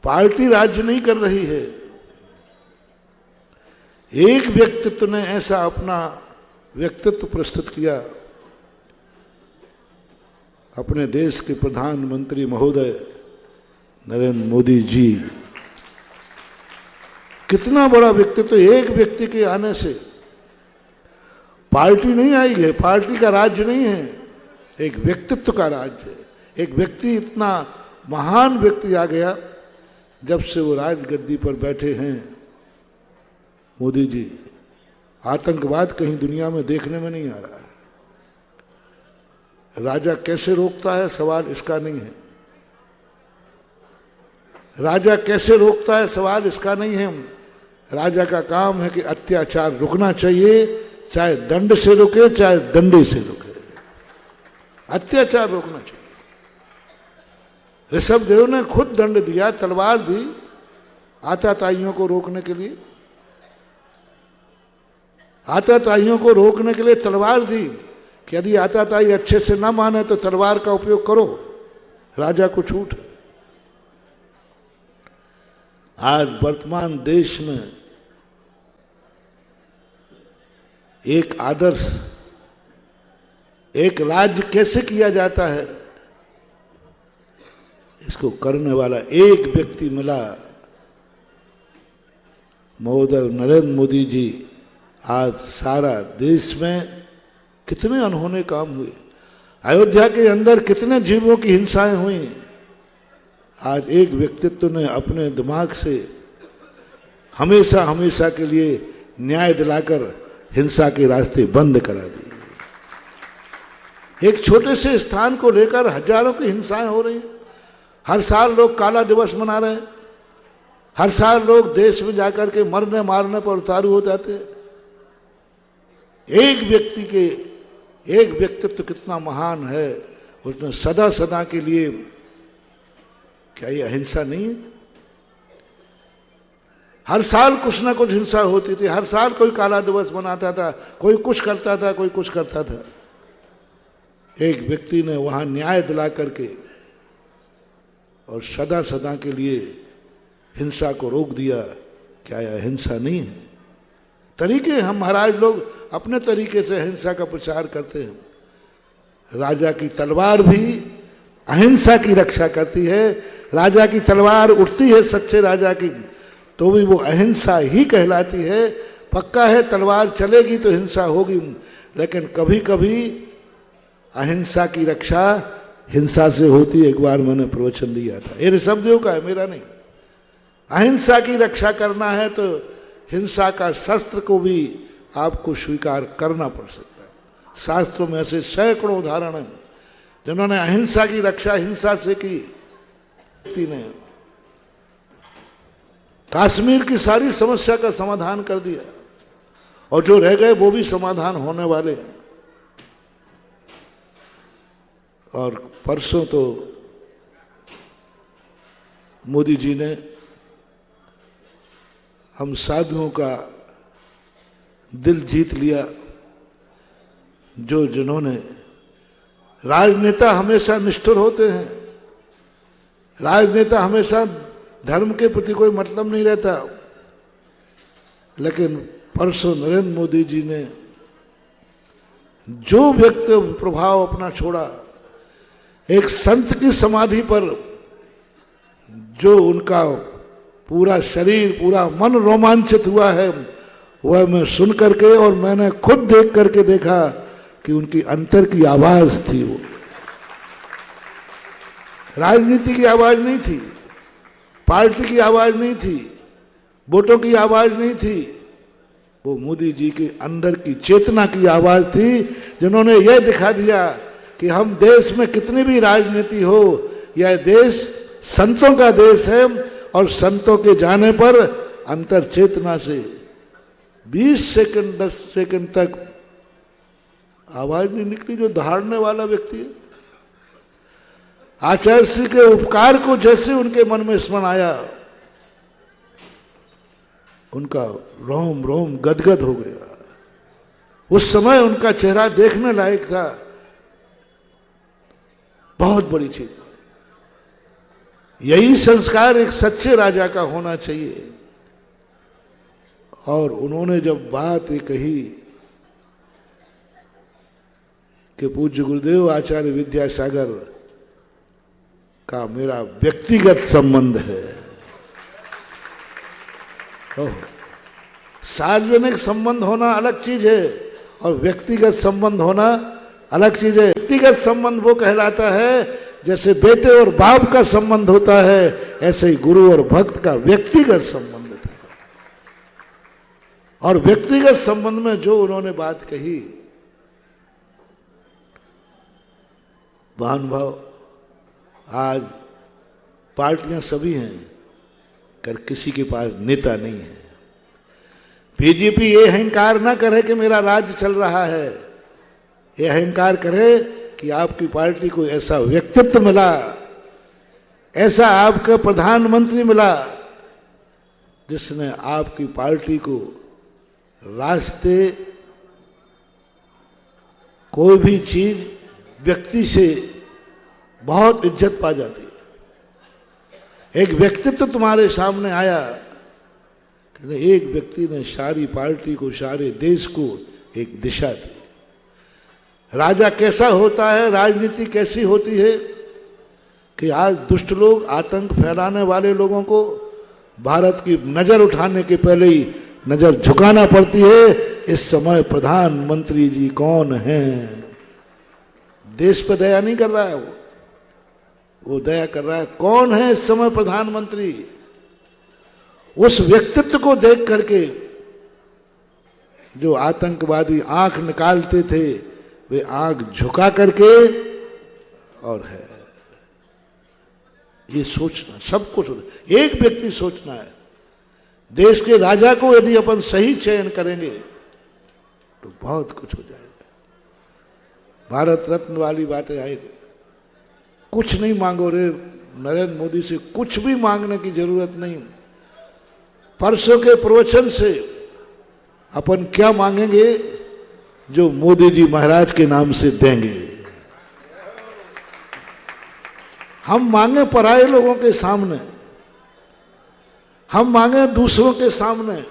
Party राज्य नहीं कर रही है। एक व्यक्तित्व ने ऐसा अपना व्यक्तित्व प्रस्तुत किया, अपने देश के प्रधानमंत्री महोदय नरेंद्र मोदी जी। कितना बड़ा व्यक्तित्व, एक व्यक्ति के आने से। पार्टी नहीं आई है, पार्टी का राज्य नहीं है, एक व्यक्तित्व का राज्य है। एक व्यक्ति, इतना महान व्यक्ति आ गया जब से वो राजगद्दी पर बैठे हैं मोदी जी। आतंकवाद कहीं दुनिया में देखने में नहीं आ रहा है। राजा कैसे रोकता है, सवाल इसका नहीं है। राजा कैसे रोकता है, सवाल इसका नहीं है। राजा का काम है कि अत्याचार रुकना चाहिए, चाहे दंड से रुके चाहे डंडे से रुके, अत्याचार रोकना चाहिए। ऋषभदेव ने खुद दंड दिया, तलवार दी आतताइयों को रोकने के लिए। आतताइयों को रोकने के लिए तलवार दी कि यदि आतताई अच्छे से ना माने तो तलवार का उपयोग करो, राजा को छूट है। आज वर्तमान देश में एक आदर्श, एक राज्य कैसे किया जाता है, इसको करने वाला एक व्यक्ति मिला, महोदय नरेंद्र मोदी जी। आज सारा देश में कितने अनहोने काम हुए, अयोध्या के अंदर कितने जीवों की हिंसाएं हुई। आज एक व्यक्तित्व ने अपने दिमाग से हमेशा हमेशा के लिए न्याय दिलाकर हिंसा के रास्ते बंद करा दिए। एक छोटे से स्थान को लेकर हजारों की हिंसाएं हो रही हैं। हर साल लोग काला दिवस मना रहे हैं, हर साल लोग देश में जाकर के मरने मारने पर उतारू हो जाते हैं। एक व्यक्ति के, एक व्यक्तित्व कितना महान है, उसने सदा सदा के लिए, क्या ये अहिंसा नहीं है? हर साल कुछ ना कुछ हिंसा होती थी, हर साल कोई काला दिवस मनाता था, कोई कुछ करता था, कोई कुछ करता था। एक व्यक्ति ने वहां न्याय दिला करके और सदा सदा के लिए हिंसा को रोक दिया। क्या यह अहिंसा नहीं है? तरीके, हम महाराज लोग अपने तरीके से अहिंसा का प्रचार करते हैं। राजा की तलवार भी अहिंसा की रक्षा करती है। राजा की तलवार उठती है सच्चे राजा की, तो भी वो अहिंसा ही कहलाती है। पक्का है तलवार चलेगी तो हिंसा होगी, लेकिन कभी कभी अहिंसा की रक्षा हिंसा से होती है। एक बार मैंने प्रवचन दिया था, ये ऋषभदेव का है, मेरा नहीं। अहिंसा की रक्षा करना है तो हिंसा का शस्त्र को भी आपको स्वीकार करना पड़ सकता है। शास्त्रों में ऐसे सैकड़ों उदाहरण हैं जिन्होंने अहिंसा की रक्षा हिंसा से की। व्यक्ति ने कश्मीर की सारी समस्या का समाधान कर दिया, और जो रह गए वो भी समाधान होने वाले हैं। और परसों तो मोदी जी ने हम साधुओं का दिल जीत लिया। जो जिन्होंने, राजनेता हमेशा निष्ठुर होते हैं, राजनेता हमेशा धर्म के प्रति कोई मतलब नहीं रहता, लेकिन परसों नरेंद्र मोदी जी ने जो व्यक्ति प्रभाव अपना छोड़ा, एक संत की समाधि पर जो उनका पूरा शरीर, पूरा मन रोमांचित हुआ है, वह मैं सुन करके और मैंने खुद देख करके देखा कि उनकी अंतर की आवाज थी। वो राजनीति की आवाज नहीं थी, पार्टी की आवाज नहीं थी, वोटों की आवाज नहीं थी, वो मोदी जी के अंदर की चेतना की आवाज थी, जिन्होंने यह दिखा दिया कि हम देश में कितनी भी राजनीति हो, यह देश संतों का देश है, और संतों के जाने पर अंतर चेतना से 20 सेकंड 10 सेकंड तक आवाज नहीं निकली। जो धारने वाला व्यक्ति है, आचार्य श्री के उपकार को जैसे उनके मन में स्मरण आया, उनका रोम रोम गदगद हो गया। उस समय उनका चेहरा देखने लायक था। बहुत बड़ी चीज, यही संस्कार एक सच्चे राजा का होना चाहिए। और उन्होंने जब बात ये कही कि पूज्य गुरुदेव आचार्य विद्यासागर का मेरा व्यक्तिगत संबंध है, सार्वजनिक संबंध होना अलग चीज है और व्यक्तिगत संबंध होना अलग चीज है। व्यक्तिगत संबंध वो कहलाता है जैसे बेटे और बाप का संबंध होता है, ऐसे ही गुरु और भक्त का व्यक्तिगत संबंध था। और व्यक्तिगत संबंध में जो उन्होंने बात कही, महानुभाव, आज पार्टियां सभी हैं कर किसी के पास नेता नहीं है। बीजेपी ये अहंकार ना करे कि मेरा राज्य चल रहा है, ये अहंकार करे कि आपकी पार्टी को ऐसा व्यक्तित्व मिला, ऐसा आपका प्रधानमंत्री मिला जिसने आपकी पार्टी को रास्ते, कोई भी चीज व्यक्ति से बहुत इज्जत पा जाती है। एक व्यक्तित्व तुम्हारे सामने आया, एक व्यक्ति ने सारी पार्टी को, सारे देश को एक दिशा दी। राजा कैसा होता है, राजनीति कैसी होती है कि आज दुष्ट लोग, आतंक फैलाने वाले लोगों को भारत की नजर उठाने के पहले ही नजर झुकाना पड़ती है। इस समय प्रधानमंत्री जी कौन हैं? देश पर दया नहीं कर रहा है वो दया कर रहा है कौन है इस समय प्रधानमंत्री। उस व्यक्तित्व को देख करके जो आतंकवादी आंख निकालते थे, वे आंख झुका करके, और है ये सोचना, सबको सोचना, एक व्यक्ति सोचना है। देश के राजा को यदि अपन सही चयन करेंगे तो बहुत कुछ हो जाएगा। भारत रत्न वाली बातें आएगी। कुछ नहीं मांगो रे, नरेंद्र मोदी से कुछ भी मांगने की जरूरत नहीं। परसों के प्रवचन से अपन क्या मांगेंगे जो मोदी जी महाराज के नाम से देंगे। हम मांगे पराये लोगों के सामने, हम मांगे दूसरों के सामने।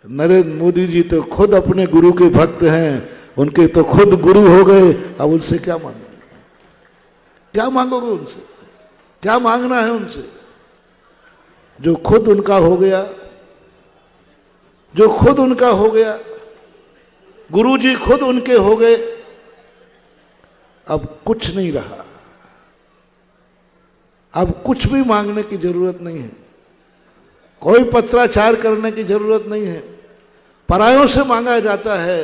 नरेंद्र मोदी जी तो खुद अपने गुरु के भक्त हैं, उनके तो खुद गुरु हो गए, अब उनसे क्या मांगे? क्या मांगोगे उनसे? क्या मांगना है उनसे? जो खुद उनका हो गया, जो खुद उनका हो गया, गुरु जी खुद उनके हो गए, अब कुछ नहीं रहा। अब कुछ भी मांगने की जरूरत नहीं है, कोई पत्राचार करने की जरूरत नहीं है। परायों से मांगा जाता है।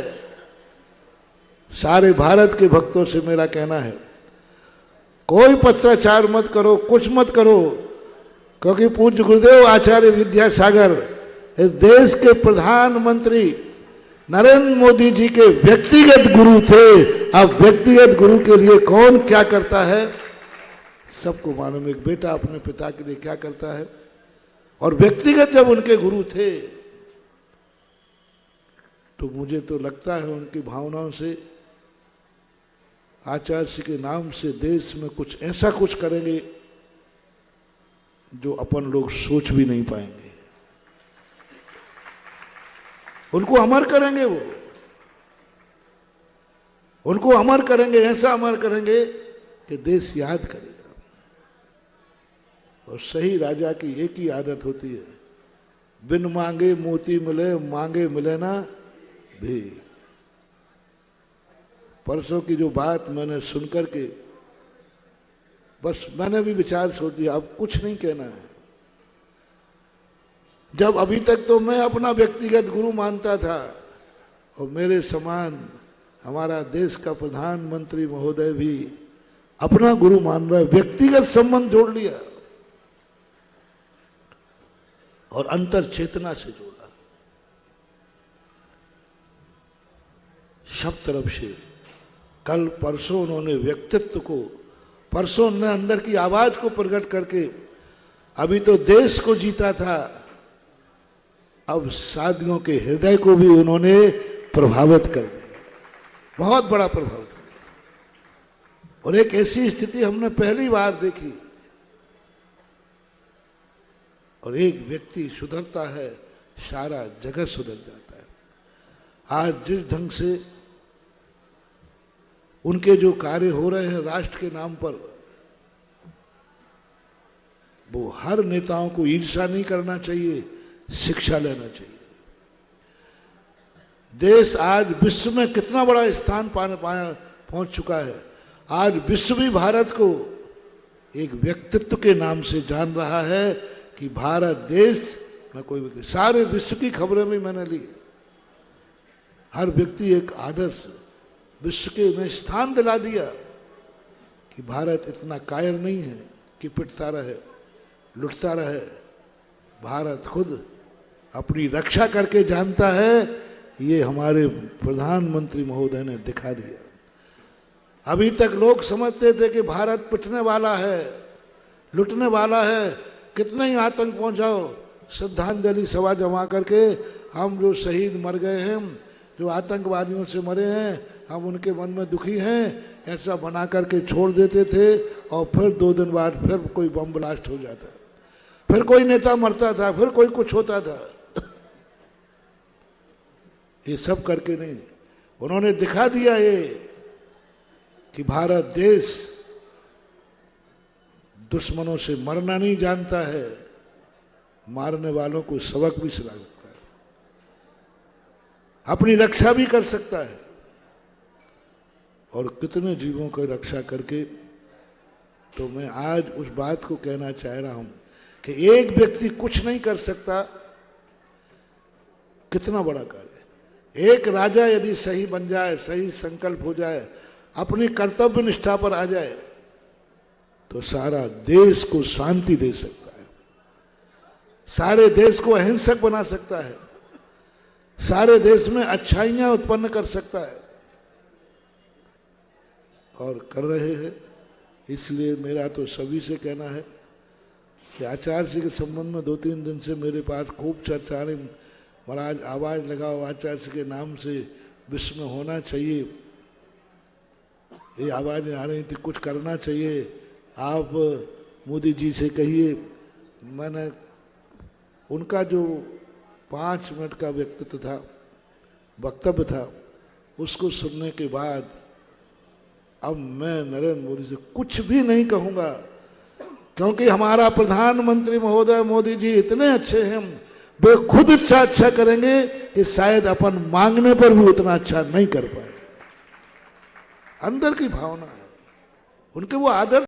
सारे भारत के भक्तों से मेरा कहना है, कोई पत्राचार मत करो, कुछ मत करो, क्योंकि पूज्य गुरुदेव आचार्य विद्यासागर इस देश के प्रधानमंत्री नरेंद्र मोदी जी के व्यक्तिगत गुरु थे। अब व्यक्तिगत गुरु के लिए कौन क्या करता है सबको मालूम। एक बेटा अपने पिता के लिए क्या करता है, और व्यक्तिगत जब उनके गुरु थे तो मुझे तो लगता है उनकी भावनाओं से आचार्य जी के नाम से देश में कुछ ऐसा कुछ करेंगे जो अपन लोग सोच भी नहीं पाएंगे। उनको अमर करेंगे, वो उनको अमर करेंगे, ऐसा अमर करेंगे कि देश याद करेगा। और सही राजा की एक ही आदत होती है, बिन मांगे मोती मिले, मांगे मिले ना भी। परसों की जो बात मैंने सुनकर के बस मैंने भी विचार छोड़ दिया, अब कुछ नहीं कहना है। जब अभी तक तो मैं अपना व्यक्तिगत गुरु मानता था, और मेरे समान हमारा देश का प्रधानमंत्री महोदय भी अपना गुरु मान रहा है, व्यक्तिगत संबंध जोड़ लिया और अंतर चेतना से जोड़ा। सब तरफ से कल परसों उन्होंने व्यक्तित्व को, परसों ने अंदर की आवाज को प्रकट करके अभी तो देश को जीता था, अब साथियों के हृदय को भी उन्होंने प्रभावित कर दिया, बहुत बड़ा प्रभाव किया। और एक ऐसी स्थिति हमने पहली बार देखी और एक व्यक्ति सुधरता है, सारा जगत सुधर जाता है। आज जिस ढंग से उनके जो कार्य हो रहे हैं राष्ट्र के नाम पर, वो हर नेताओं को ईर्ष्या नहीं करना चाहिए, शिक्षा लेना चाहिए। देश आज विश्व में कितना बड़ा स्थान पहुंच चुका है। आज विश्व भी भारत को एक व्यक्तित्व के नाम से जान रहा है कि भारत देश में कोई व्यक्ति, सारे विश्व की खबरें भी मैंने ली, हर व्यक्ति एक आदर्श विश्व के में स्थान दिला दिया कि भारत इतना कायर नहीं है कि पिटता रहे, लुटता रहे। भारत खुद अपनी रक्षा करके जानता है, ये हमारे प्रधानमंत्री महोदय ने दिखा दिया। अभी तक लोग समझते थे कि भारत पिटने वाला है, लुटने वाला है, कितने ही आतंक पहुंचाओ, श्रद्धांजलि सभा जमा करके हम जो शहीद मर गए हैं, जो आतंकवादियों से मरे हैं, हम उनके मन में दुखी हैं, ऐसा बना करके छोड़ देते थे। और फिर 2 दिन बाद फिर कोई बम ब्लास्ट हो जाता, फिर कोई नेता मरता था, फिर कोई कुछ होता था। ये सब करके नहीं, उन्होंने दिखा दिया ये कि भारत देश दुश्मनों से मरना नहीं जानता है, मारने वालों को सबक भी सिला सकता है, अपनी रक्षा भी कर सकता है। और कितने जीवों की रक्षा करके, तो मैं आज उस बात को कहना चाह रहा हूं कि एक व्यक्ति कुछ नहीं कर सकता, कितना बड़ा कार्य। एक राजा यदि सही बन जाए, सही संकल्प हो जाए, अपनी कर्तव्य निष्ठा पर आ जाए, तो सारा देश को शांति दे सकता है, सारे देश को अहिंसक बना सकता है, सारे देश में अच्छाइयां उत्पन्न कर सकता है, और कर रहे हैं। इसलिए मेरा तो सभी से कहना है कि आचार्य जी के संबंध में 2-3 दिन से मेरे पास खूब चर्चा आ रही। महाराज आवाज लगाओ, आचार्य जी के नाम से विश्व में होना चाहिए, ये आवाज़ें आ रही थी, कुछ करना चाहिए, आप मोदी जी से कहिए। मैंने उनका जो 5 मिनट का व्यक्तित्व था, वक्तव्य था, उसको सुनने के बाद अब मैं नरेंद्र मोदी से कुछ भी नहीं कहूँगा, क्योंकि हमारा प्रधानमंत्री महोदय मोदी जी इतने अच्छे हैं, वे खुद इतना अच्छा करेंगे कि शायद अपन मांगने पर भी उतना अच्छा नहीं कर पाएंगे। अंदर की भावना है उनके, वो आदर्श